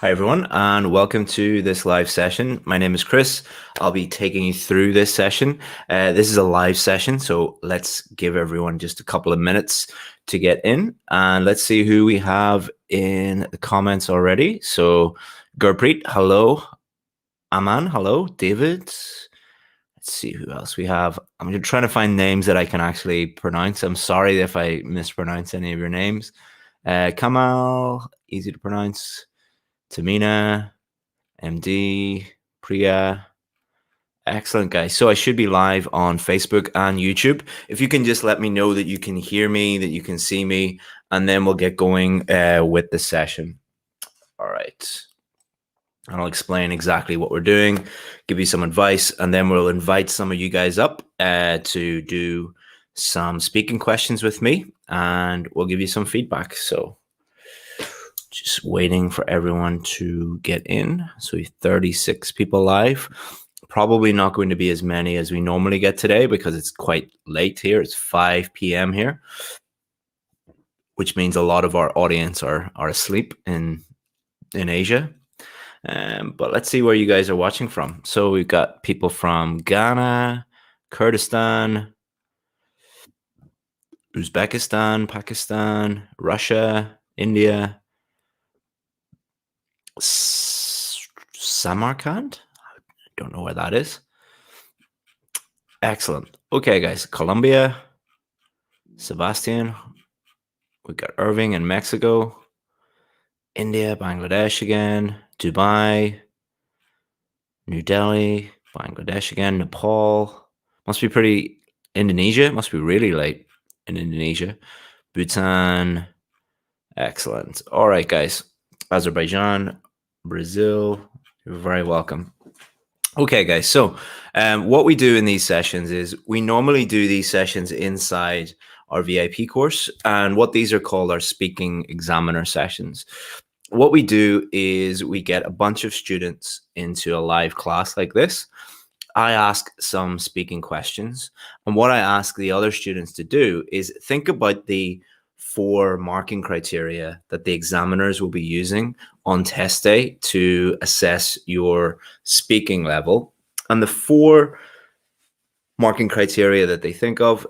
Hi, everyone, and welcome to this live session. My name is Chris. I'll be taking you through this session. This is a live session, so let's give everyone just a couple of minutes to get in, and let's see who we have in the comments already. So, Gurpreet, hello. Aman, hello. David. Let's see who else we have. I'm trying to find names that I can actually pronounce. I'm sorry if I mispronounce any of your names. Kamal, easy to pronounce. Tamina, MD, Priya. Excellent, guys. So I should be live on Facebook and YouTube. If you can just let me know that you can hear me, that you can see me, and then we'll get going with the session. All right. And I'll explain exactly what we're doing, give you some advice, and then we'll invite some of you guys up to do some speaking questions with me, and we'll give you some feedback. So just waiting for everyone to get in. So we have 36 people live. Probably not going to be as many as we normally get today because it's quite late here. It's 5 p.m. here, which means a lot of our audience are asleep in Asia. But let's see where you guys are watching from. So we've got people from Ghana, Kurdistan, Uzbekistan, Pakistan, Russia, India, Samarkand. I don't know where that is. Excellent. Okay, guys. Colombia, Sebastian. We got Irving in Mexico, India, Bangladesh again, Dubai, New Delhi, Bangladesh again, Nepal. Must be pretty. Indonesia must be really late in Indonesia. Bhutan. Excellent. All right, guys. Azerbaijan, Brazil. You're very welcome. Okay, guys. So what we do in these sessions is we normally do these sessions inside our VIP course. And what these are called are speaking examiner sessions. What we do is we get a bunch of students into a live class like this. I ask some speaking questions. And what I ask the other students to do is think about the 4 marking criteria that the examiners will be using on test day to assess your speaking level. And the 4 marking criteria that they think of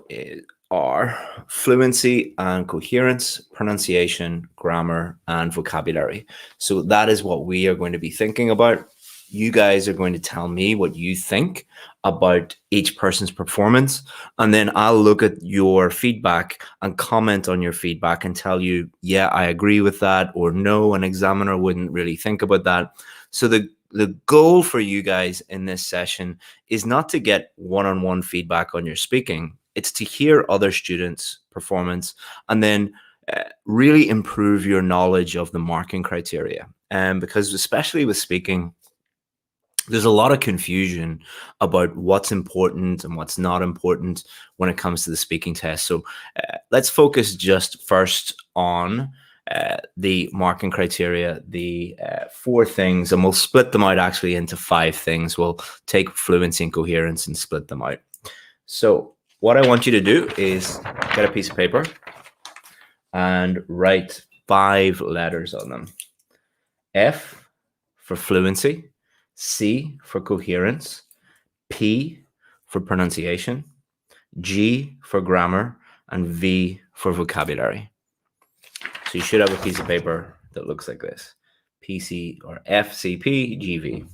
are fluency and coherence, pronunciation, grammar, and vocabulary. So that is what we are going to be thinking about. You guys are going to tell me what you think about each person's performance, and then I'll look at your feedback and comment on your feedback and tell you, yeah, I agree with that, or no, an examiner wouldn't really think about that. So the goal for you guys in this session is not to get one-on-one feedback on your speaking. It's to hear other students' performance and then really improve your knowledge of the marking criteria. Because especially with speaking, there's a lot of confusion about what's important and what's not important when it comes to the speaking test. So let's focus just first on the marking criteria, the 4 things, and we'll split them out actually into 5 things. We'll take fluency and coherence and split them out. So what I want you to do is get a piece of paper and write 5 letters on them. F for fluency, C for coherence, P for pronunciation, G for grammar, and V for vocabulary. So you should have a piece of paper that looks like this. PC or FCP, GV.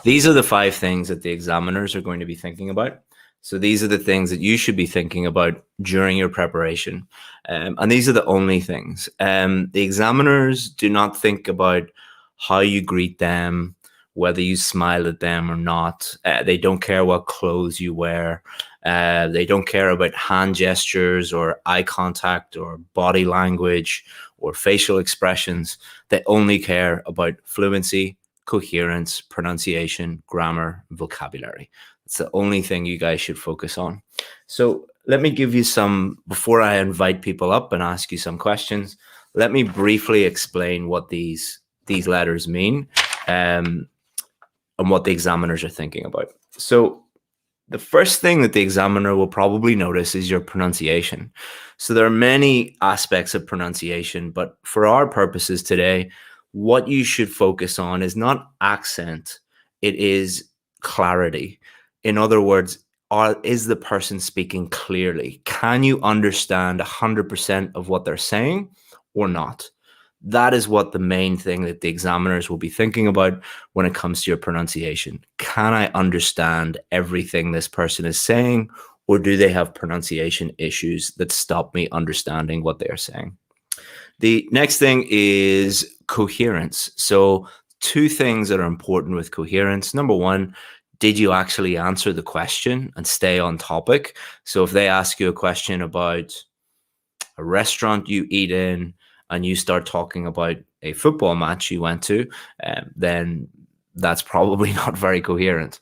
These are the 5 things that the examiners are going to be thinking about. So these are the things that you should be thinking about during your preparation. And these are the only things. The examiners do not think about how you greet them, whether you smile at them or not. They don't care what clothes you wear. They don't care about hand gestures or eye contact or body language or facial expressions. They only care about fluency, coherence, pronunciation, grammar, vocabulary. It's the only thing you guys should focus on. So let me give you some, before I invite people up and ask you some questions, let me briefly explain what these letters mean and what the examiners are thinking about. So the first thing that the examiner will probably notice is your pronunciation. So there are many aspects of pronunciation, but for our purposes today, what you should focus on is not accent, it is clarity. In other words, is the person speaking clearly? Can you understand 100% of what they're saying or not? That is what the main thing that the examiners will be thinking about when it comes to your pronunciation. Can I understand everything this person is saying, or do they have pronunciation issues that stop me understanding what they are saying? The next thing is coherence. So, two things that are important with coherence. Number one, did you actually answer the question and stay on topic? So, if they ask you a question about a restaurant you eat in and you start talking about a football match you went to, then that's probably not very coherent.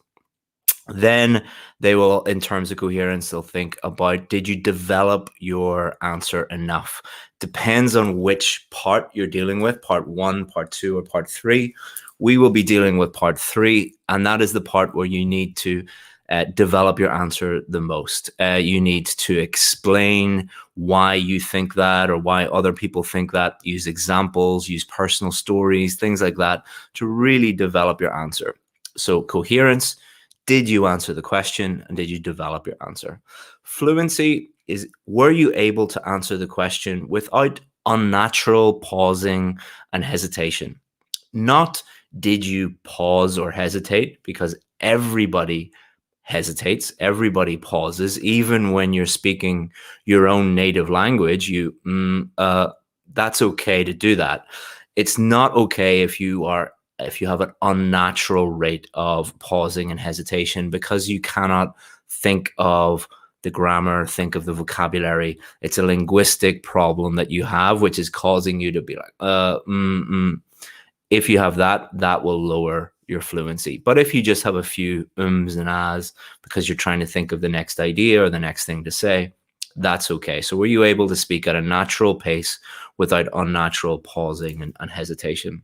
Then they will, in terms of coherence, they'll think about, did you develop your answer enough? Depends on which part you're dealing with, part one, part two, or part three. We will be dealing with part three, and that is the part where you need to develop your answer the most. You need to explain why you think that or why other people think that. Use examples, use personal stories, things like that to really develop your answer. So coherence, did you answer the question and did you develop your answer? Fluency is, were you able to answer the question without unnatural pausing and hesitation? Not did you pause or hesitate, because everybody hesitates, everybody pauses, even when you're speaking your own native language. That's okay to do that. It's not okay if you have an unnatural rate of pausing and hesitation, because you cannot think of the grammar, think of the vocabulary. It's a linguistic problem that you have, which is causing you to be like, If you have that, that will lower your fluency. But if you just have a few ums and ahs because you're trying to think of the next idea or the next thing to say, that's okay. So were you able to speak at a natural pace without unnatural pausing and hesitation?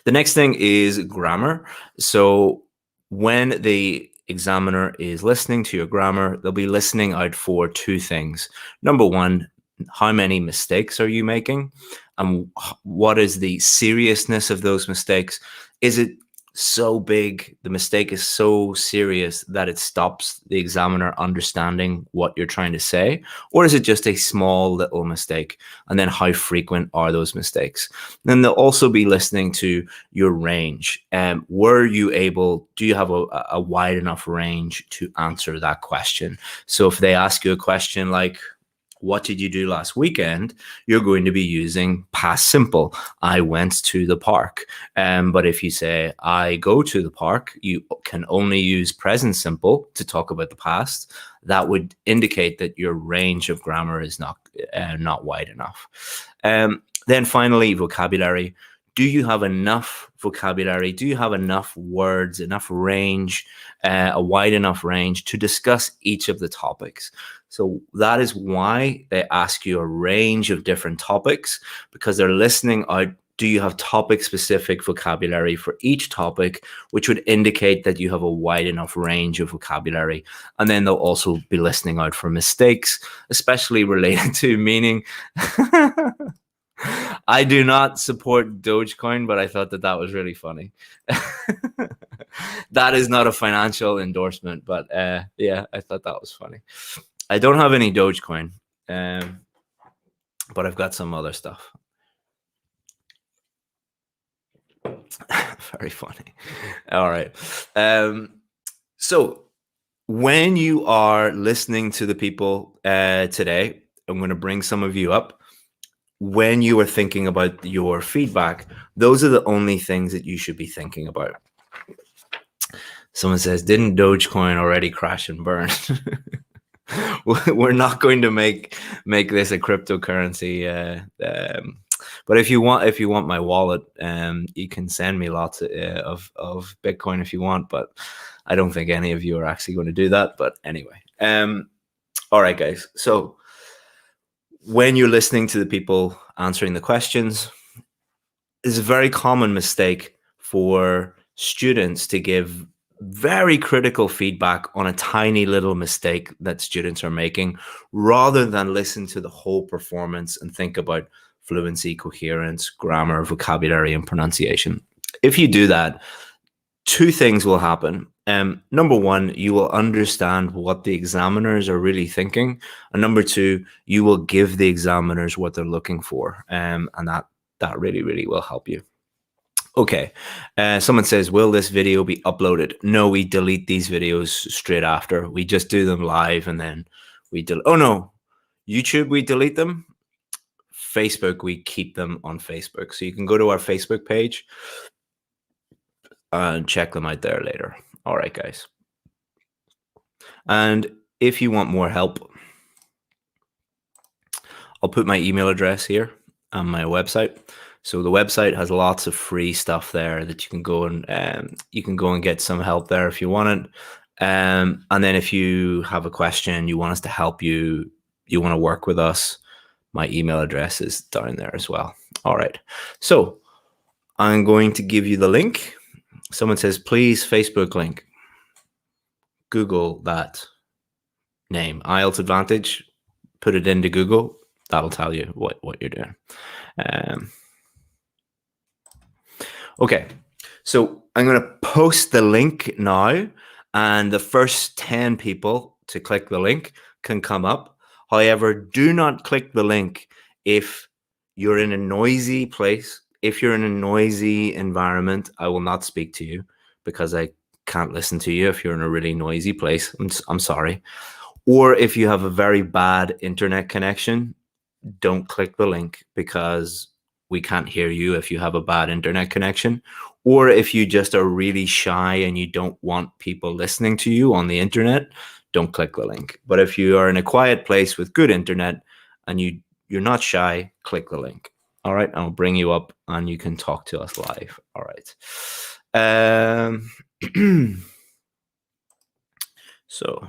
The next thing is grammar. So when the examiner is listening to your grammar, they'll be listening out for two things. Number one, how many mistakes are you making? And what is the seriousness of those mistakes? Is it so big, the mistake is so serious that it stops the examiner understanding what you're trying to say? Or is it just a small little mistake? And then how frequent are those mistakes? Then they'll also be listening to your range. Do you have a wide enough range to answer that question? So if they ask you a question like, what did you do last weekend? You're going to be using past simple. I went to the park. But if you say, I go to the park, you can only use present simple to talk about the past. That would indicate that your range of grammar is not wide enough. Then finally, vocabulary. Do you have enough vocabulary? Do you have enough words, enough range, a wide enough range to discuss each of the topics? So that is why they ask you a range of different topics, because they're listening out. Do you have topic-specific vocabulary for each topic, which would indicate that you have a wide enough range of vocabulary? And then they'll also be listening out for mistakes, especially related to meaning. I do not support Dogecoin, but I thought that was really funny. That is not a financial endorsement, but yeah, I thought that was funny. I don't have any Dogecoin, but I've got some other stuff. Very funny. All right. So when you are listening to the people today, I'm going to bring some of you up. When you are thinking about your feedback, those are the only things that you should be thinking about. Someone says, didn't Dogecoin already crash and burn? We're not going to make this a cryptocurrency. But if you want my wallet, you can send me lots of Bitcoin if you want. But I don't think any of you are actually going to do that. But anyway, all right, guys. So when you're listening to the people answering the questions, it's a very common mistake for students to give very critical feedback on a tiny little mistake that students are making, rather than listen to the whole performance and think about fluency, coherence, grammar, vocabulary, and pronunciation. If you do that, two things will happen. Number one, you will understand what the examiners are really thinking, and number two, you will give the examiners what they're looking for, and that really will help you. Okay, someone says, will this video be uploaded? No, we delete these videos straight after. We just do them live and then we delete. Oh no, YouTube, we delete them. Facebook, we keep them on Facebook. So you can go to our Facebook page and check them out there later. All right, guys. And if you want more help, I'll put my email address here on my website. So the website has lots of free stuff there that you can go and get some help there if you want it. And then if you have a question, you want us to help you, you want to work with us, my email address is down there as well. All right. So I'm going to give you the link. Someone says, please, Facebook link. Google that name, IELTS Advantage. Put it into Google. That'll tell you what you're doing. Okay, so I'm going to post the link now, and the first 10 people to click the link can come up. However, do not click the link if you're in a noisy place. If you're in a noisy environment, I will not speak to you because I can't listen to you if you're in a really noisy place. I'm sorry. Or if you have a very bad internet connection, don't click the link because we can't hear you if you have a bad internet connection. Or if you just are really shy and you don't want people listening to you on the internet, don't click the link. But if you are in a quiet place with good internet and you're not shy, click the link. All right, I'll bring you up and you can talk to us live. All right. So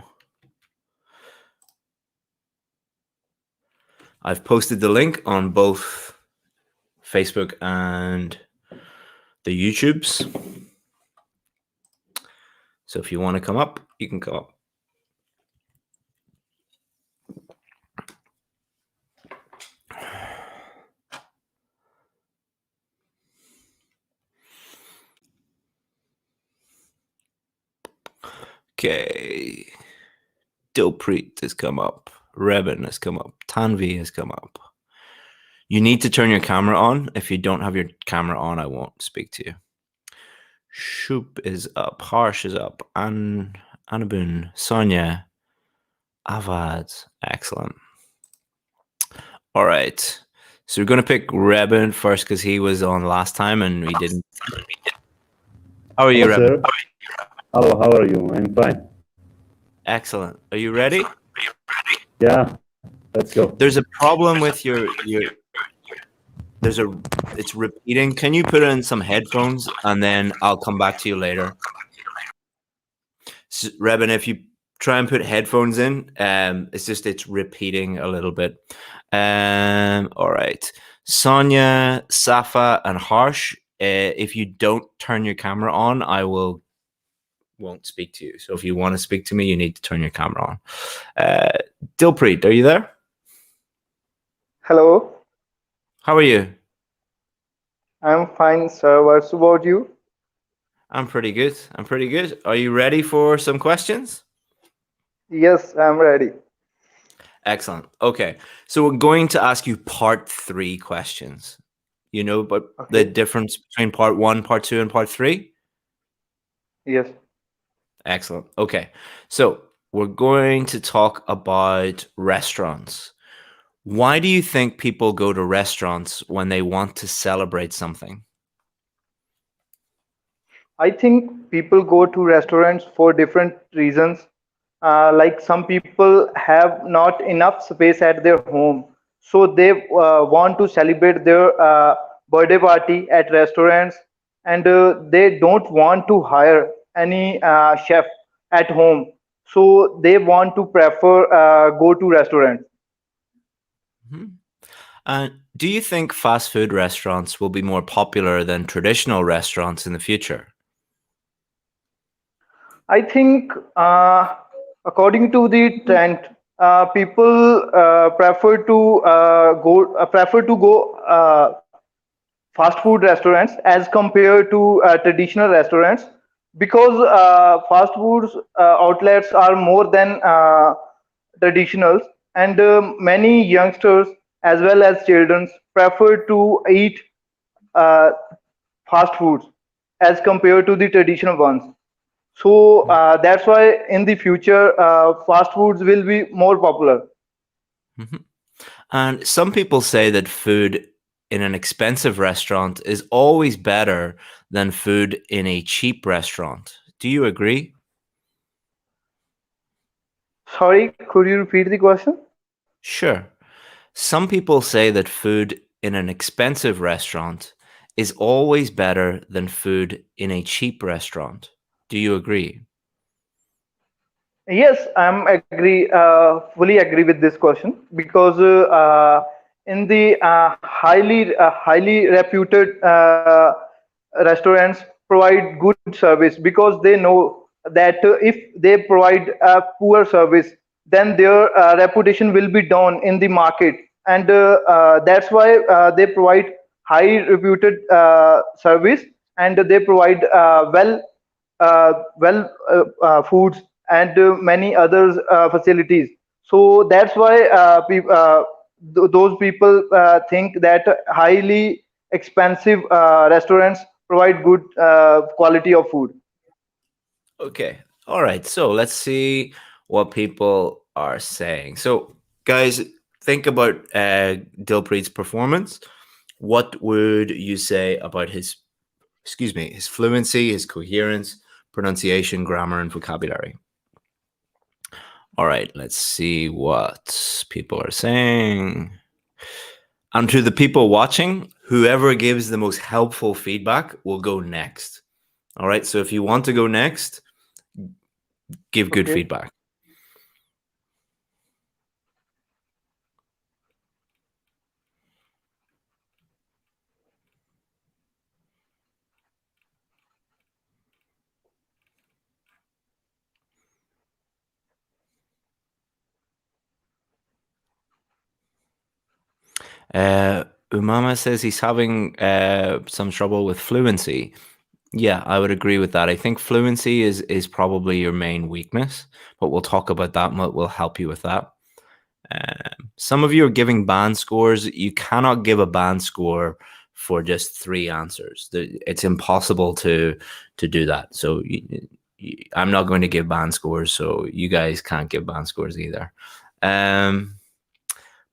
I've posted the link on both Facebook and the YouTubes. So if you want to come up, you can come up. Okay. Dilpreet has come up. Rebin has come up. Tanvi has come up. You need to turn your camera on. If you don't have your camera on, I won't speak to you. Shoop is up. Harsh is up. Anabun, Sonia, Avad. Excellent. All right. So we're going to pick Rebin first because he was on last time and we didn't. How are you, Rebin? Hello, how are you? I'm fine. Excellent. Are you ready? Yeah, let's go. There's a problem with your it's repeating. Can you put in some headphones and then I'll come back to you later? So, Rebin, if you try and put headphones in, it's repeating a little bit. All right. Sonia, Safa, and Harsh, if you don't turn your camera on, I won't speak to you. So if you want to speak to me, you need to turn your camera on. Dilpreet, are you there? Hello. How are you? I'm fine, sir. What's about you? I'm pretty good. Are you ready for some questions? Yes, I'm ready. Excellent. Okay. So we're going to ask you part 3 questions. You know, but the difference between part 1, part 2, and part 3? Yes. Excellent. Okay. So we're going to talk about restaurants. Why do you think people go to restaurants when they want to celebrate something? I think people go to restaurants for different reasons. Like some people have not enough space at their home, so they want to celebrate their birthday party at restaurants, and they don't want to hire any chef at home, so they want to prefer go to restaurants. Do you think fast food restaurants will be more popular than traditional restaurants in the future? I think, according to the trend, people prefer to go fast food restaurants as compared to traditional restaurants, because fast foods outlets are more than traditionals, and many youngsters as well as children prefer to eat uh, fast foods as compared to the traditional ones. So that's why in the future fast foods will be more popular. Mhm. And some people say that food in an expensive restaurant is always better than food in a cheap restaurant. Do you agree? Sorry, could you repeat the question? Sure. Some people say that food in an expensive restaurant is always better than food in a cheap restaurant. Do you agree? Yes, fully agree with this question, because in the highly reputed restaurants provide good service, because they know that if they provide poor service, then their reputation will be down in the market, and that's why they provide high reputed service, and they provide foods and many other facilities. So that's why those people think that highly expensive restaurants provide good quality of food. Okay. All right. So let's see what people are saying. So, guys, think about Dilpreet's performance. What would you say about his fluency, his coherence, pronunciation, grammar, and vocabulary? All right. Let's see what people are saying. And to the people watching, whoever gives the most helpful feedback will go next. All right. So if you want to go next, give good Okay. feedback. Umama says he's having some trouble with fluency. Yeah, I would agree with that. I think fluency is probably your main weakness, but we'll talk about that. And we'll help you with that. Some of you are giving band scores. You cannot give a band score for just 3 answers. It's impossible to do that. So I'm not going to give band scores, so you guys can't give band scores either.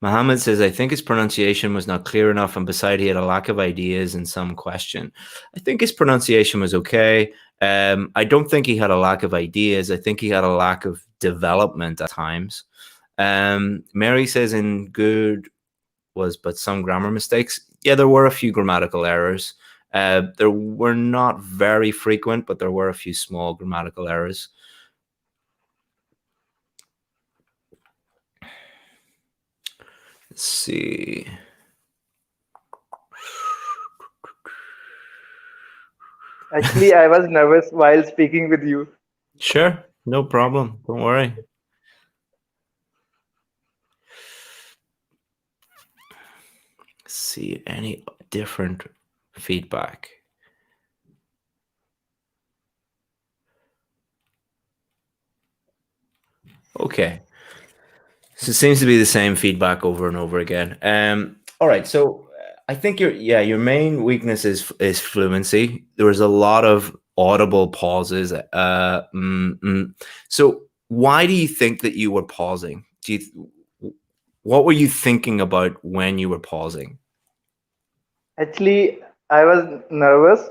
Mohammed says, I think his pronunciation was not clear enough, and beside he had a lack of ideas in some question. I think his pronunciation was okay. I don't think he had a lack of ideas. I think he had a lack of development at times. Mary says in good was but some grammar mistakes. Yeah, there were a few grammatical errors. There were not very frequent, but there were a few small grammatical errors. Let's see. Actually, I was nervous while speaking with you. Sure, no problem. Don't worry. See any different feedback. Okay. So it seems to be the same feedback over and over again. All right. So I think your main weakness is fluency. There was a lot of audible pauses. So why do you think that you were pausing? What were you thinking about when you were pausing? Actually, I was nervous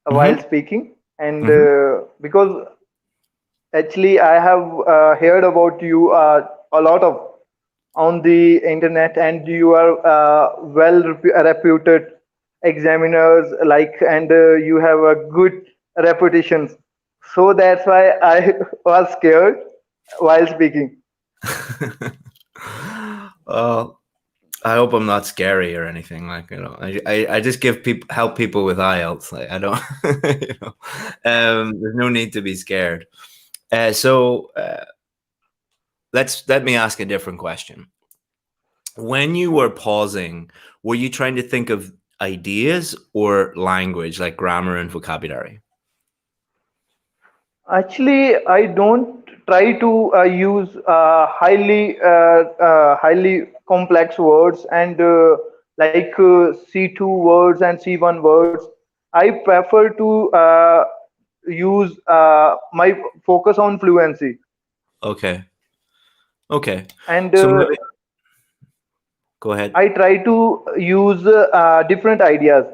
while Mm-hmm. speaking, and Mm-hmm. because actually I have heard about you a lot of on the internet, and you are reputed examiners, like, and you have a good reputation. So that's why I was scared while speaking. Well, I hope I'm not scary or anything. Like, I just give people help people with IELTS. Like, I don't, there's no need to be scared. So let me ask a different question. When you were pausing, were you trying to think of ideas or language, like grammar and vocabulary? Actually, I don't try to use highly complex words and like C2 words and C1 words. I prefer to use my focus on fluency, Okay. Okay. and So maybe go ahead. I try to use different ideas.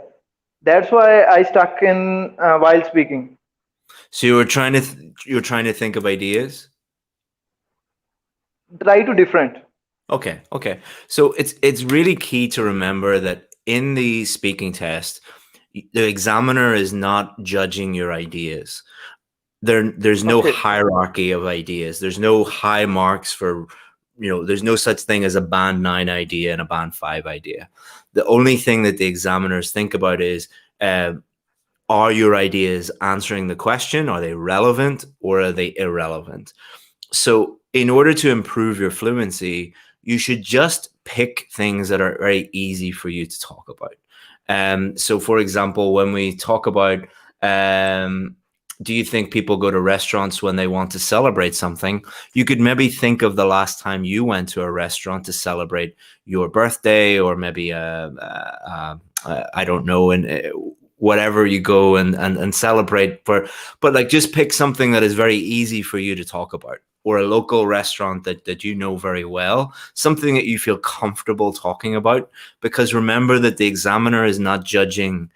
That's why I stuck in while speaking. So you were trying to you're trying to think of ideas. Try to different. Okay. Okay. So it's really key to remember that in the speaking test, the examiner is not judging your ideas. There's no Okay. hierarchy of ideas. There's no high marks for, there's no such thing as a band 9 idea and a band 5 idea. The only thing that the examiners think about is, uh, are your ideas answering the question? Are they relevant or are they irrelevant? So in order to improve your fluency, you should just pick things that are very easy for you to talk about. So for example, when we talk about, um, do you think people go to restaurants when they want to celebrate something? You could maybe think of the last time you went to a restaurant to celebrate your birthday, or maybe I don't know, and whatever you go and celebrate for. But like, just pick something that is very easy for you to talk about, or a local restaurant that you know very well, something that you feel comfortable talking about. Because remember that the examiner is not judging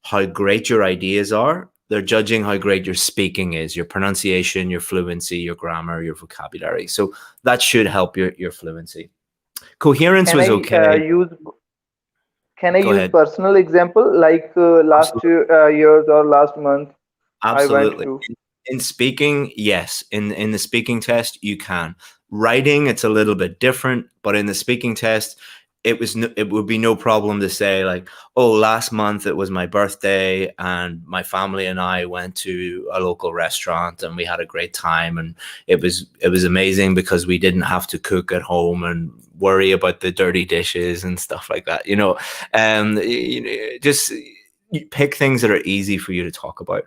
how great your ideas are. They're judging how great your speaking is, your pronunciation, your fluency, your grammar, your vocabulary. So that should help your fluency. Coherence Can was I okay. can I Go use ahead. personal example like last Absolutely. years or last month I went Absolutely. to? In speaking, yes. In the speaking test, you can. Writing, it's a little bit different, but in the speaking test, it would be no problem to say like, oh, last month it was my birthday and my family and I went to a local restaurant and we had a great time, and it was amazing because we didn't have to cook at home and worry about the dirty dishes and stuff like that. Just you pick things that are easy for you to talk about.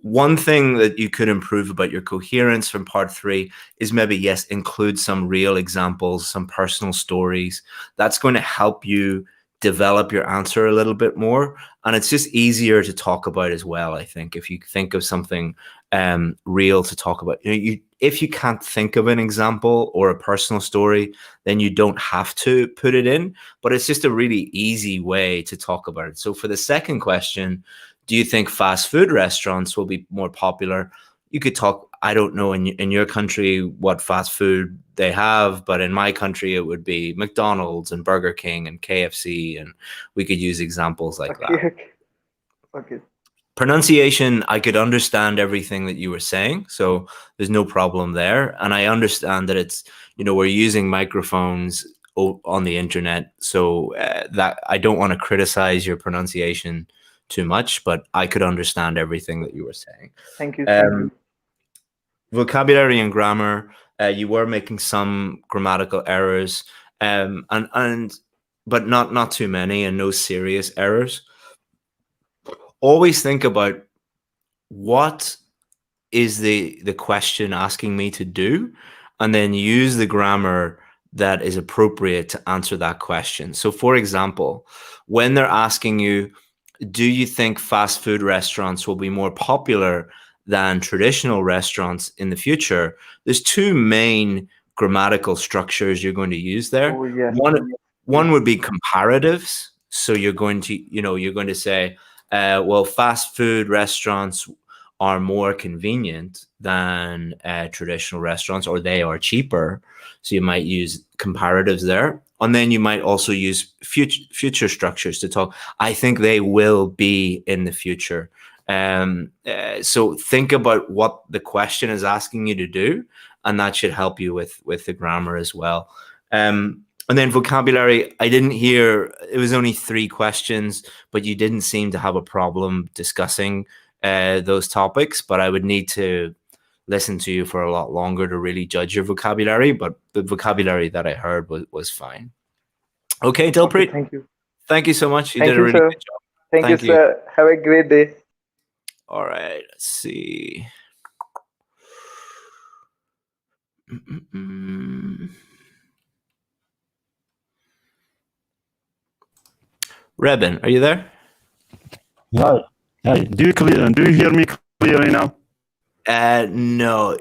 One thing that you could improve about your coherence from part 3 is maybe, yes, include some real examples, some personal stories. That's going to help you develop your answer a little bit more. And it's just easier to talk about as well, I think, if you think of something real to talk about. If you can't think of an example or a personal story, then you don't have to put it in, but it's just a really easy way to talk about it. So for the second question, do you think fast food restaurants will be more popular? You could talk, I don't know in your country what fast food they have, but in my country it would be McDonald's and Burger King and KFC, and we could use examples like Okay, that. okay, okay. Pronunciation, I could understand everything that you were saying, so there's no problem there. And I understand that it's, we're using microphones on the internet, so that I don't want to criticize your pronunciation too much, but I could understand everything that you were saying. Thank you, thank you. Um, Vocabulary and grammar, you were making some grammatical errors, and but not too many, and no serious errors. Always think about, what is the question asking me to do, and then use the grammar that is appropriate to answer that question. So for example, when they're asking you, do you think fast food restaurants will be more popular than traditional restaurants in the future? There's two main grammatical structures you're going to use there. Oh yes, One would be comparatives. So you're going to say, well, fast food restaurants are more convenient than traditional restaurants, or they are cheaper. So you might use comparatives there. And then you might also use future structures to talk. I think they will be in the future. So think about what the question is asking you to do, and that should help you with the grammar as well. And then vocabulary, I didn't hear, it was only 3 questions, but you didn't seem to have a problem discussing those topics. But I would need to listen to you for a lot longer to really judge your vocabulary, but the vocabulary that I heard was fine. Okay, Okay, Dilpreet, thank you. thank you so much. You did Thank a you, really sir. good job. Thank you, Thank you. sir. Have a great day. All right, let's see. Reben, are you there? Hi. Hi. Do you hear me clearly now? No.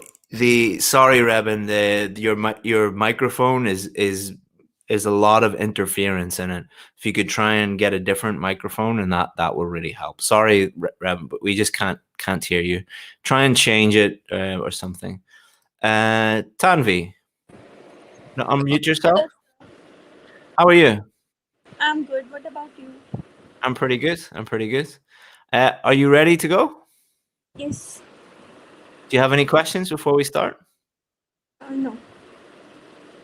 Sorry, Reben. Your microphone is a lot of interference in it. If you could try and get a different microphone, and that will really help. Sorry, Reben, but we just can't hear you. Try and change it or something. Tanvi, now unmute yourself. How are you? I'm good. What about you? I'm pretty good. I'm pretty good. Are you ready to go? Yes. Do you have any questions before we start? No.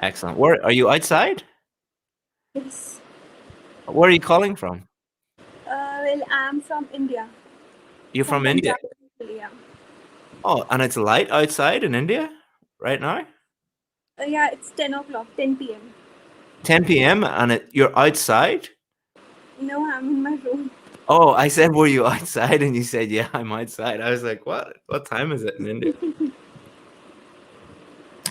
Excellent. Where are you outside? Yes. Where are you calling from? Well, I'm from India. You're From from India. Punjab, yeah. Oh, and it's light outside in India right now? Yeah, it's 10 o'clock, 10 p.m. 10 p.m. and you're outside? No, I'm in my room. Oh, I said, were you outside? And you said, yeah, I'm outside. I was like, what? What time is it in India?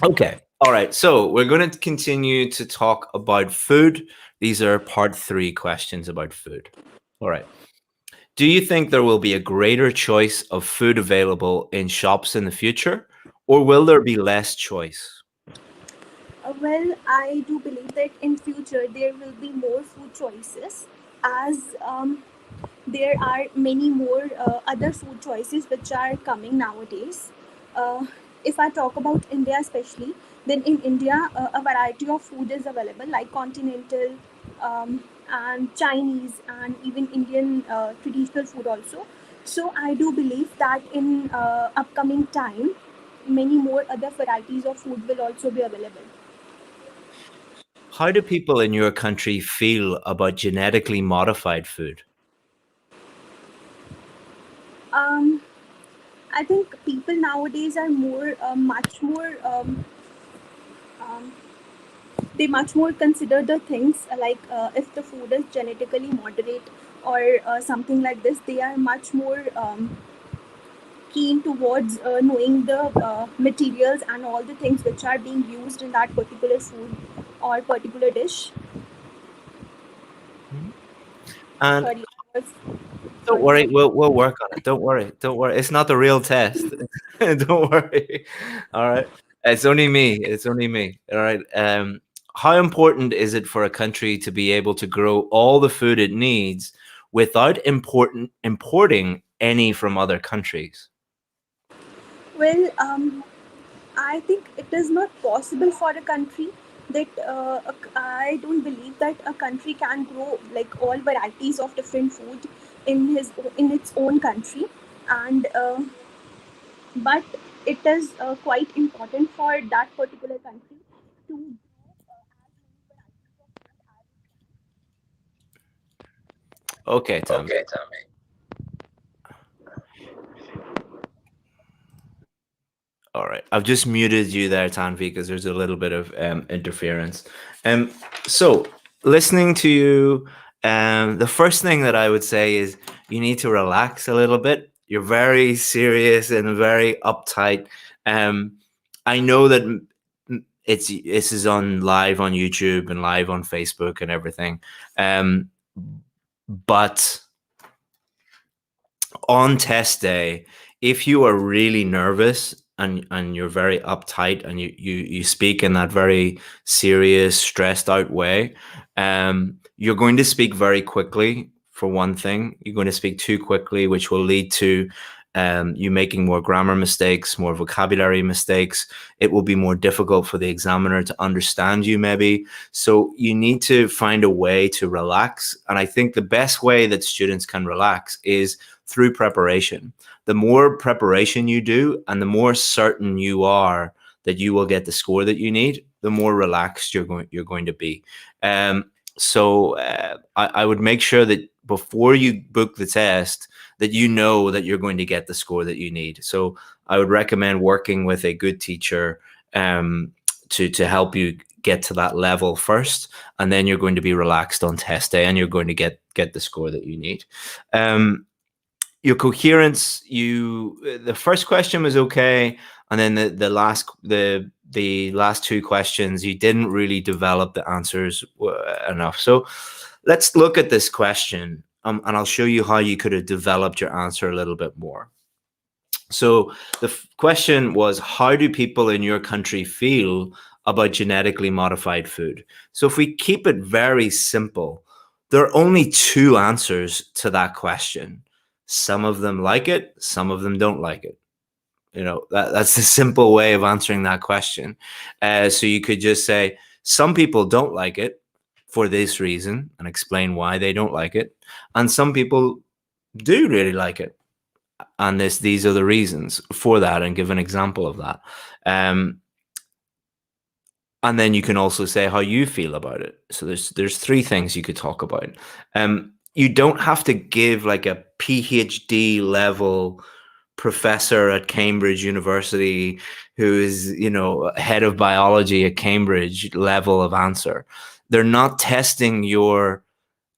Okay. All right. So we're going to continue to talk about food. These are part 3 questions about food. All right. Do you think there will be a greater choice of food available in shops in the future, or will there be less choice? Well, I do believe that in future there will be more food choices as there are many more other food choices which are coming nowadays. If I talk about India especially, then in India a variety of food is available like continental and Chinese and even Indian traditional food also. So I do believe that in upcoming time, many more other varieties of food will also be available. How do people in your country feel about genetically modified food? Um, I think people nowadays are much more um, they much more consider the things like if the food is genetically moderate or something like this. They are much more keen towards knowing the materials and all the things which are being used in that particular food or particular dish. And Sorry, don't sorry worry, for we'll work on it. Don't worry. Don't worry. It's not the real test. Don't worry. All right. It's only me. It's only me. All right. How important is it for a country to be able to grow all the food it needs without importing any from other countries? well. I think it is not possible for a country that I don't believe that a country can grow like all varieties of different food in its own country, and but it is quite important for that particular country to grow as many varieties of food as Okay, Tom. All right. I've just muted you there, Tanvi, because there's a little bit of interference. So, listening to you, the first thing that I would say is you need to relax a little bit. You're very serious and very uptight. I know that this is on live on YouTube and live on Facebook and everything, but on test day, if you are really nervous and you're very uptight and you speak in that very serious, stressed out way, you're going to speak very quickly. For one thing, you're going to speak too quickly, which will lead to you making more grammar mistakes, more vocabulary mistakes. It will be more difficult for the examiner to understand you, maybe. So you need to find a way to relax. And I think the best way that students can relax is through preparation. The more preparation you do and the more certain you are that you will get the score that you need, the more relaxed you're going to be. So I would make sure that before you book the test that you know that you're going to get the score that you need. So I would recommend working with a good teacher to help you get to that level first, and then you're going to be relaxed on test day and you're going to get the score that you need. Your coherence, the first question was okay, and then the last two questions you didn't really develop the answers enough. So let's look at this question, and I'll show you how you could have developed your answer a little bit more. So the question was, how do people in your country feel about genetically modified food? So if we keep it very simple, there are only two answers to that question. Some of them like it, some of them don't like it. You know, that's the simple way of answering that question. So you could just say, some people don't like it for this reason, and explain why they don't like it. And some people do really like it, and these are the reasons for that, and give an example of that. And then you can also say how you feel about it. So there's three things you could talk about. You don't have to give like a PhD level professor at Cambridge University who is, you know, head of biology at Cambridge level of answer. They're not testing your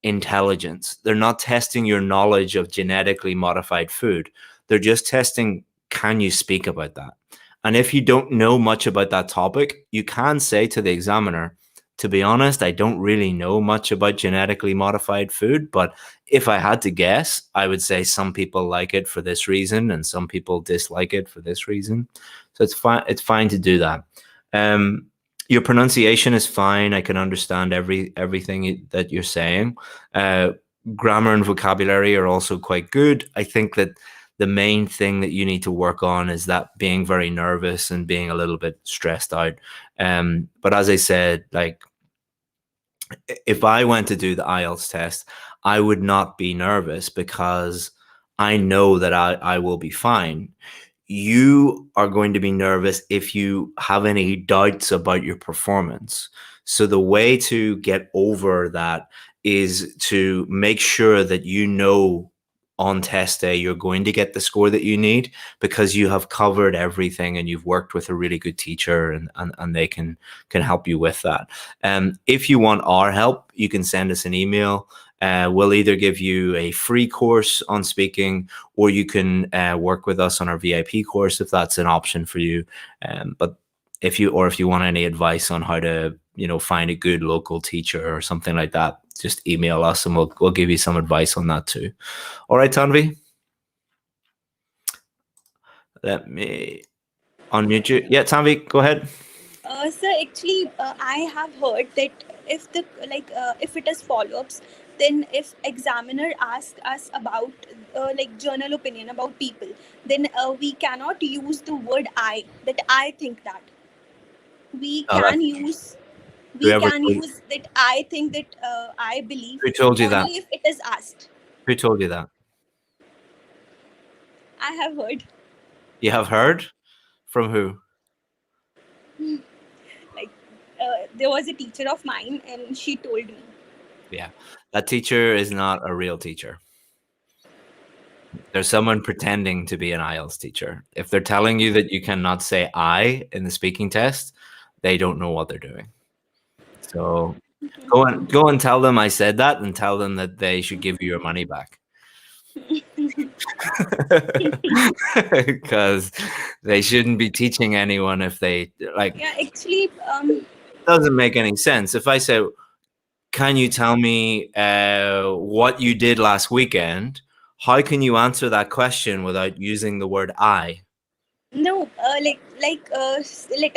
intelligence. They're not testing your knowledge of genetically modified food. They're just testing, can you speak about that? And if you don't know much about that topic, you can say to the examiner, to be honest, I don't really know much about genetically modified food, but if I had to guess, I would say some people like it for this reason and some people dislike it for this reason. So it's fine. It's fine to do that. Your pronunciation is fine. I can understand everything that you're saying. Grammar and vocabulary are also quite good. I think that the main thing that you need to work on is that being very nervous and being a little bit stressed out. But as I said, like, if I went to do the IELTS test, I would not be nervous because I know that I will be fine. You are going to be nervous if you have any doubts about your performance. So the way to get over that is to make sure that you know on test day you're going to get the score that you need, because you have covered everything and you've worked with a really good teacher, and they can help you with that. If you want our help, you can send us an email. We'll either give you a free course on speaking, or you can work with us on our VIP course if that's an option for you. But if you want any advice on how to, you know, find a good local teacher or something like that, just email us and we'll give you some advice on that too. All right, Tanvi. Let me unmute you. Yeah, Tanvi, go ahead. Sir, actually, I have heard that if it is follow-ups, then if examiner asks us about journal opinion about people, then we cannot use the word I, that I think that. We Oh, can use whoever told you, that I think that, I believe, who told you only that? if it is asked. Who told you that? I have heard. You have heard? From who? Like, there was a teacher of mine and she told me. Yeah, that teacher is not a real teacher. There's someone pretending to be an IELTS teacher. If they're telling you that you cannot say I in the speaking test, they don't know what they're doing. So go and tell them I said that, and tell them that they should give you your money back. Because they shouldn't be teaching anyone if they like. Yeah, actually, It doesn't make any sense. If I say, can you tell me what you did last weekend? How can you answer that question without using the word I? no, let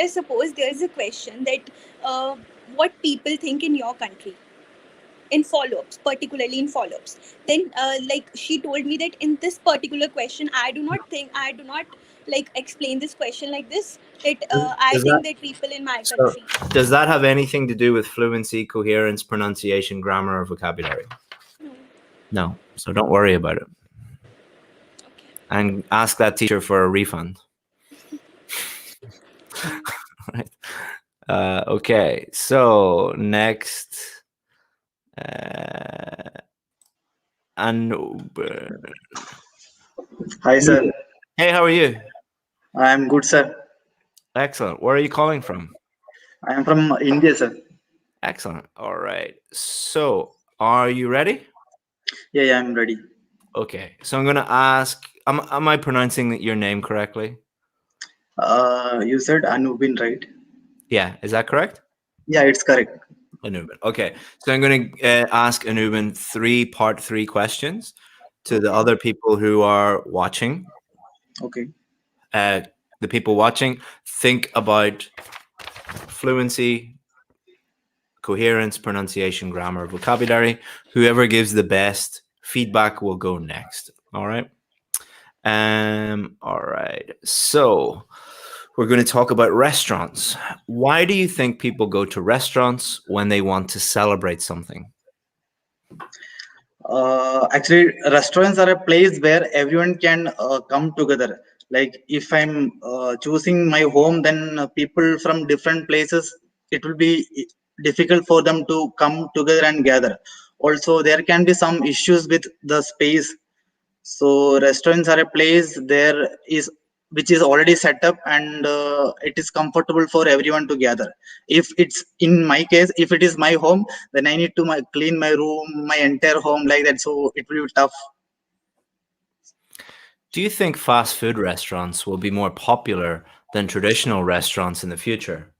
us suppose there is a question that, what people think in your country, in follow-ups, particularly in follow-ups. Then, she told me that in this particular question, I do not explain this question like this. That, I think that people in my country. Does that have anything to do with fluency, coherence, pronunciation, grammar, or vocabulary? No. So don't worry about it. Okay. And ask that teacher for a refund. Right. Okay. So next. Anuben. Hi, sir. Hey, how are you? I am good, sir. Excellent. Where are you calling from? I am from India, sir. Excellent. All right. So, are you ready? Yeah, I am ready. Okay. So I'm going to ask. Am I pronouncing your name correctly? You said Anubin, right? Yeah. Is that correct? Yeah, it's correct. Anuben. Okay. So I'm going to ask Anuben part three questions to the Okay. other people who are watching. Okay. The people watching, think about fluency, coherence, pronunciation, grammar, vocabulary. Whoever gives the best feedback will go next. All right. All right. So we're going to talk about restaurants. Why do you think people go to restaurants when they want to celebrate something? Actually, restaurants are a place where everyone can come together. Like if I'm choosing my home, then people from different places, it will be difficult for them to come together and gather. Also, there can be some issues with the space. So restaurants are a place there is which is already set up, and it is comfortable for everyone to gather. If it's in my case, if it is my home, then I need to clean my room, my entire home like that. So it will be tough. Do you think fast food restaurants will be more popular than traditional restaurants in the future?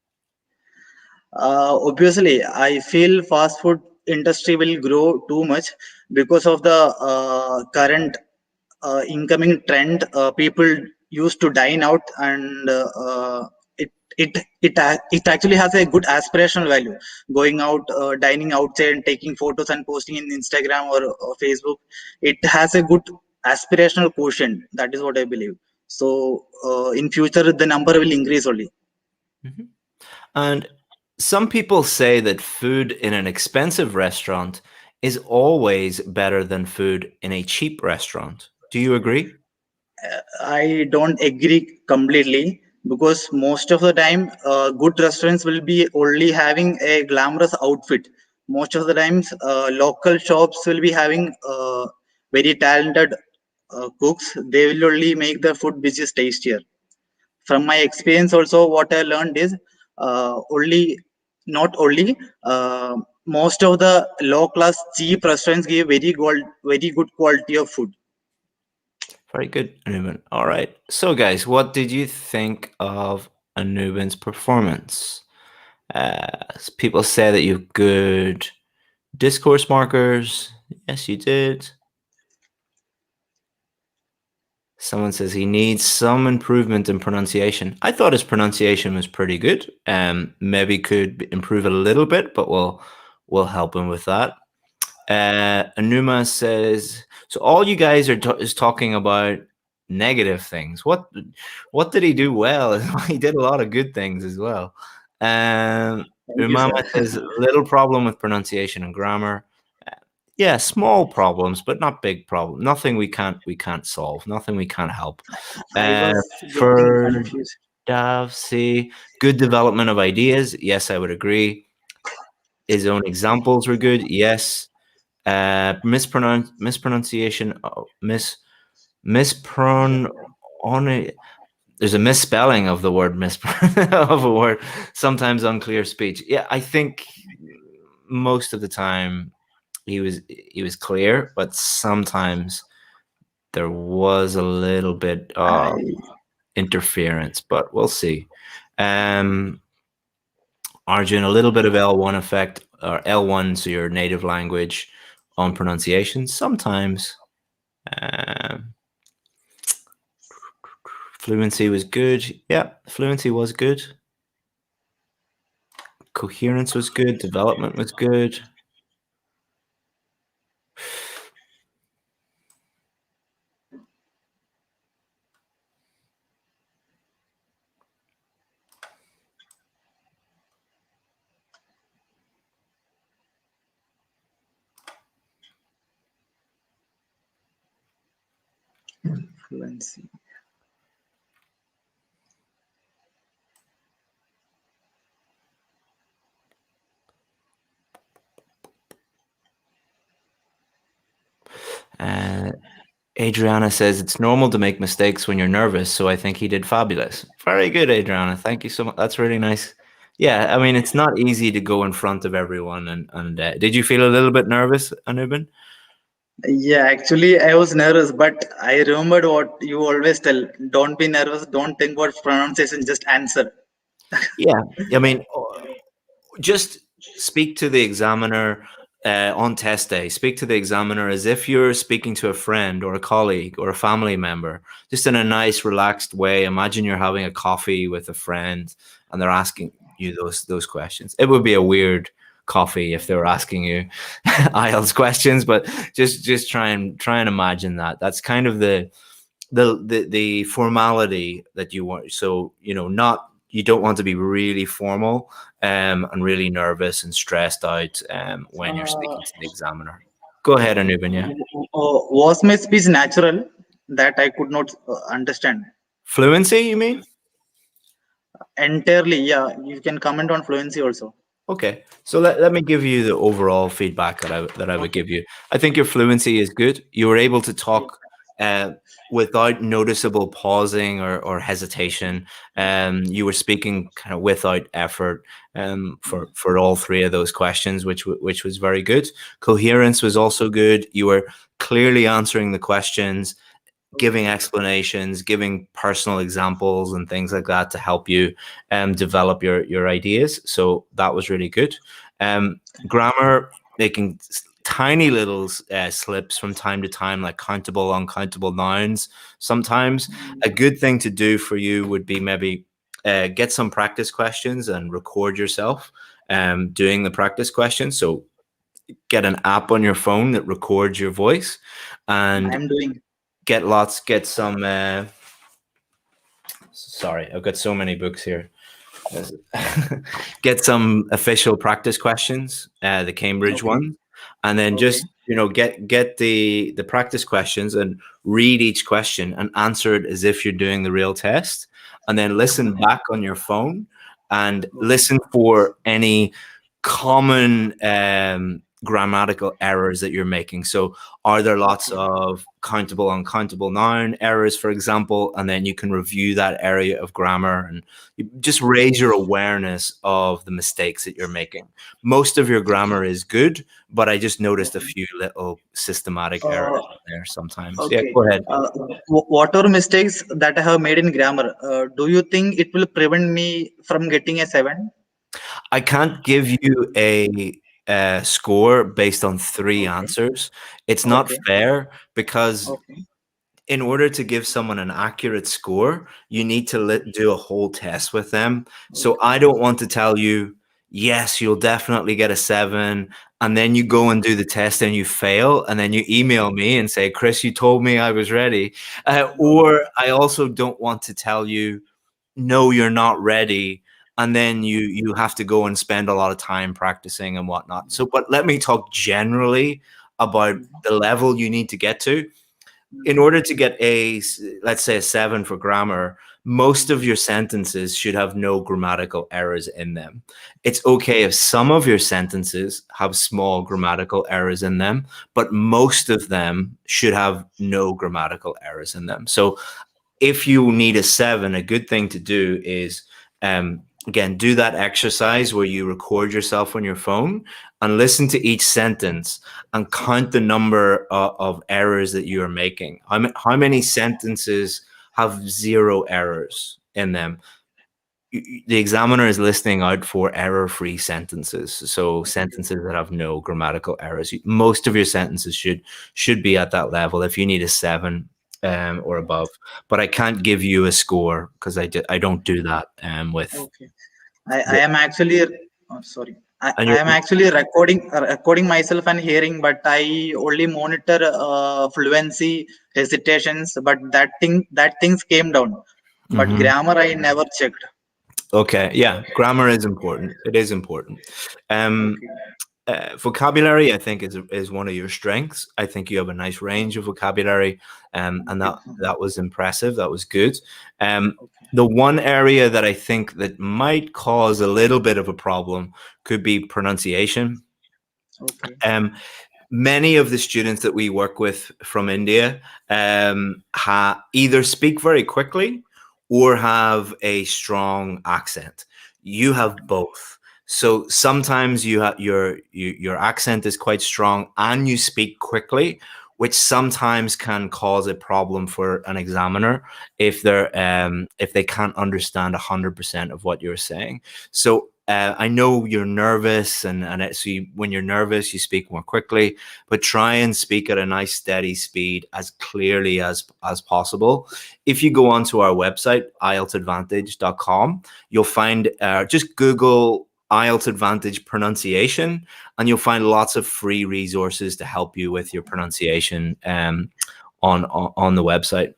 Obviously, I feel fast food industry will grow too much because of the current incoming trend. People used to dine out, and it actually has a good aspirational value. Going out, dining outside, and taking photos and posting in Instagram or Facebook, it has a good aspirational quotient. That is what I believe. So in future, the number will increase only. Mhm. And some people say that food in an expensive restaurant is always better than food in a cheap restaurant. Do you agree? I don't agree completely because most of the time, good restaurants will be only having a glamorous outfit. Most of the times, local shops will be having very talented cooks. They will only make the food which is tastier. From my experience, also, what I learned is only not only most of the low class cheap restaurants give very good quality of food. Very good, Anuban. All right. So, guys, what did you think of Anuban's performance? People say that you have good discourse markers. Yes, you did. Someone says he needs some improvement in pronunciation. I thought his pronunciation was pretty good. Maybe could improve a little bit, but we'll help him with that. Anuma says, so all you guys are is talking about negative things. What did he do well? He did a lot of good things as well. Thank you, Umama sir. says little problem with pronunciation and grammar. Yeah, small problems, but not big problem. Nothing we can't solve. Nothing we can't help. I was getting For confused. Davsy, good development of ideas. Yes, I would agree. His own examples were good. Yes. Mispronunciation. Mispron on it. There's a misspelling of the word of a word. Sometimes unclear speech. Yeah, I think most of the time he was clear, but sometimes there was a little bit I of interference. But we'll see. Arjun, a little bit of L1 effect, or L1, so your native language on pronunciation. Sometimes fluency was good. Yeah, fluency was good. Coherence was good. Development was good. fluency. Adriana says it's normal to make mistakes when you're nervous, so I think he did fabulous. Very good, Adriana. Thank you so much. That's really nice. Yeah, I mean, it's not easy to go in front of everyone. And did you feel a little bit nervous, Anubin? Yeah, actually, I was nervous, but I remembered what you always tell: don't be nervous, don't think about pronunciation, just answer. Yeah, I mean, just speak to the examiner on test day. Speak to the examiner as if you're speaking to a friend or a colleague or a family member, just in a nice, relaxed way. Imagine you're having a coffee with a friend and they're asking you those questions. It would be a weird coffee if they were asking you IELTS questions, but just try and imagine that. That's kind of the formality that you want. So, not, you don't want to be really formal and really nervous and stressed out when you're Uh, speaking to the examiner. Go ahead, Anubin. Yeah. was my speech natural that I could not understand Fluency, you mean? entirely? Yeah, you can comment on fluency also. Okay, so let me give you the overall feedback that I would Okay. give you. I think your fluency is good. You were able to talk uh, without noticeable pausing or hesitation. You were speaking kind of without effort for all three of those questions, which was very good. Coherence was also good. You were clearly answering the questions, giving explanations, giving personal examples and things like that to help you develop your ideas. So that was really good. Grammar, making tiny little slips from time to time, like countable, uncountable nouns. Sometimes a good thing to do for you would be maybe get some practice questions and record yourself doing the practice questions. So get an app on your phone that records your voice I and am doing. get some sorry, I've got so many books here. Get some official practice questions, the Cambridge Okay. one, and then Okay. just get the practice questions and read each question and answer it as if you're doing the real test, and then listen back on your phone and listen for any common grammatical errors that you're making. So are there lots of countable, uncountable noun errors, for example? And then you can review that area of grammar and you just raise your awareness of the mistakes that you're making. Most of your grammar is good, but I just noticed a few little systematic errors Uh, there sometimes. Yeah, okay. go ahead. What are mistakes that I have made in grammar? Do you think it will prevent me from getting a 7? I can't give you a score based on three Okay. answers. It's not Okay. fair because Okay. in order to give someone an accurate score, you need to do a whole test with them. So I don't want to tell you, yes, you'll definitely get a 7. And then you go and do the test and you fail. And then you email me and say, Chris, you told me I was ready. Or I also don't want to tell you, no, you're not ready. And then you have to go and spend a lot of time practicing and whatnot. So, but let me talk generally about the level you need to get to in order to get let's say a 7 for grammar. Most of your sentences should have no grammatical errors in them. It's okay if some of your sentences have small grammatical errors in them, but most of them should have no grammatical errors in them. So if you need a 7, a good thing to do is again, do that exercise where you record yourself on your phone and listen to each sentence and count the number of errors that you are making. How many sentences have 0 errors in them? The examiner is listening out for error-free sentences, so sentences that have no grammatical errors. Most of your sentences should be at that level if you need a 7 or above. But I can't give you a score because I don't do that with Okay. I the, am actually sorry. and I you're am actually recording myself and hearing, but I only monitor fluency, hesitations, but that things came down. But Mhm. grammar I never checked. Okay, yeah, grammar is important. It is important. Um, Okay. vocabulary, I think, is one of your strengths. I think you have a nice range of vocabulary, and Okay. that was impressive. That was good. Okay. The one area that I think that might cause a little bit of a problem could be pronunciation. Okay. Um, many of the students that we work with from India either speak very quickly or have a strong accent. You have both. So sometimes your accent is quite strong and you speak quickly, which sometimes can cause a problem for an examiner if they can't understand 100% of what you're saying. So I know you're nervous, when you're nervous, you speak more quickly, but try and speak at a nice steady speed as clearly as possible. If you go onto our website, IELTSadvantage.com, you'll find, just Google IELTS Advantage pronunciation, and you'll find lots of free resources to help you with your pronunciation on the website.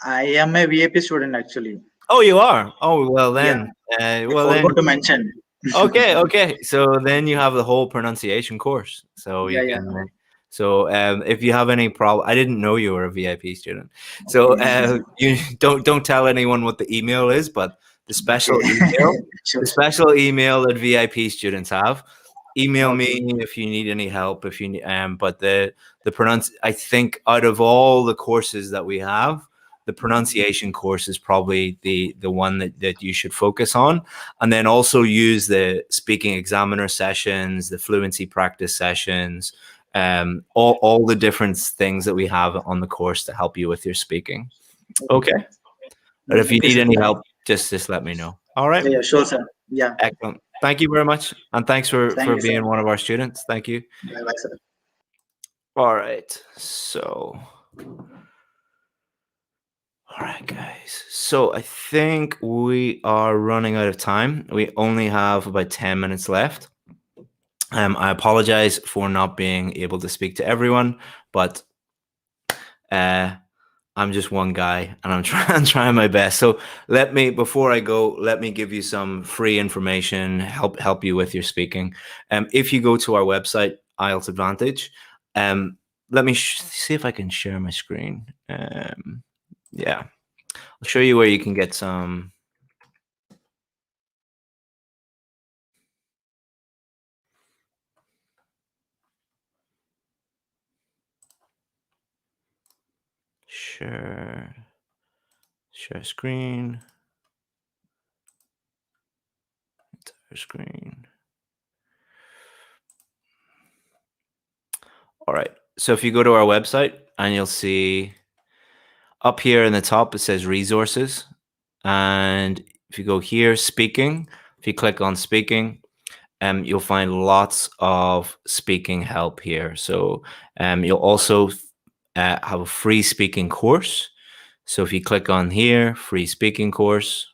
I am a VIP student actually. Oh, you are? Oh, well then. I forgot to mention. Okay. So then you have the whole pronunciation course. So you can. So if you have any problem, I didn't know you were a VIP student. So you don't tell anyone what the email is, but the special email, Sure. the special email that VIP students have. Email me if you need any help. If you but the I think out of all the courses that we have, the pronunciation course is probably the one that you should focus on, and then also use the speaking examiner sessions, the fluency practice sessions, all the different things that we have on the course to help you with your speaking. Okay. But if you need any help, just let me know. All right. Yeah, sure, sir. Yeah. Excellent. Thank you very much, and thanks for Thank you, being sir. one of our students. Thank you. Bye, sir. All right. So. All right, guys. So I think we are running out of time. We only have about 10 minutes left. I apologize for not being able to speak to everyone, but I'm just one guy and I'm trying my best. So before I go, let me give you some free information, help you with your speaking. If you go to our website, IELTS Advantage, let me see if I can share my screen. Yeah. I'll show you where you can get some. Share screen. Entire screen. All right. So if you go to our website and you'll see up here in the top, it says resources. And if you go here, speaking, if you click on speaking, you'll find lots of speaking help here. So you'll also have a free speaking course. So if you click on here, free speaking course,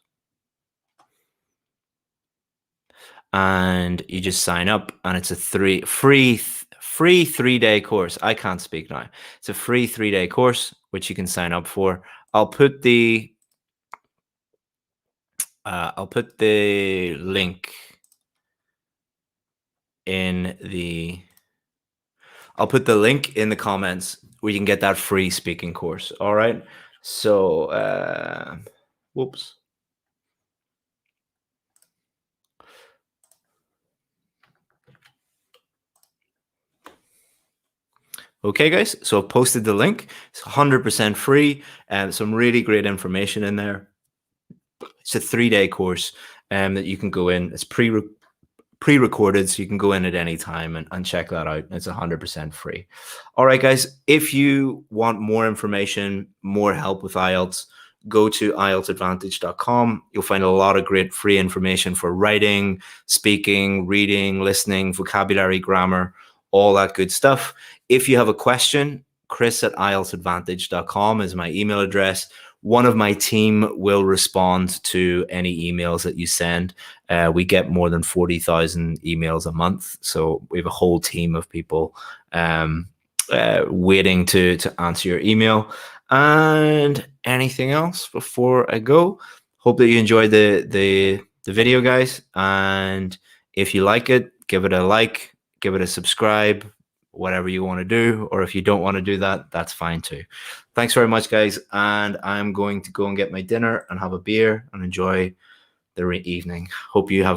and you just sign up, and it's a free 3-day course. I can't speak now. It's a free 3-day course, which you can sign up for. I'll put the link in the comments where you can get that free speaking course. All right. So, whoops. Okay, guys. So I've posted the link. It's 100% free and some really great information in there. It's a 3-day course that you can go in. It's pre-recorded, so you can go in at any time and check that out. It's 100% free. All right, guys. If you want more information, more help with IELTS, go to IELTSadvantage.com. You'll find a lot of great free information for writing, speaking, reading, listening, vocabulary, grammar, all that good stuff. If you have a question, chris@IELTSadvantage.com is my email address. One of my team will respond to any emails that you send. We get more than 40,000 emails a month. So we have a whole team of people waiting to answer your email. And anything else before I go? Hope that you enjoyed the video, guys. And if you like it, give it a like, give it a subscribe, whatever you want to do. Or if you don't want to do that, that's fine too. Thanks very much, guys. And I'm going to go and get my dinner and have a beer and enjoy the evening. Hope you have a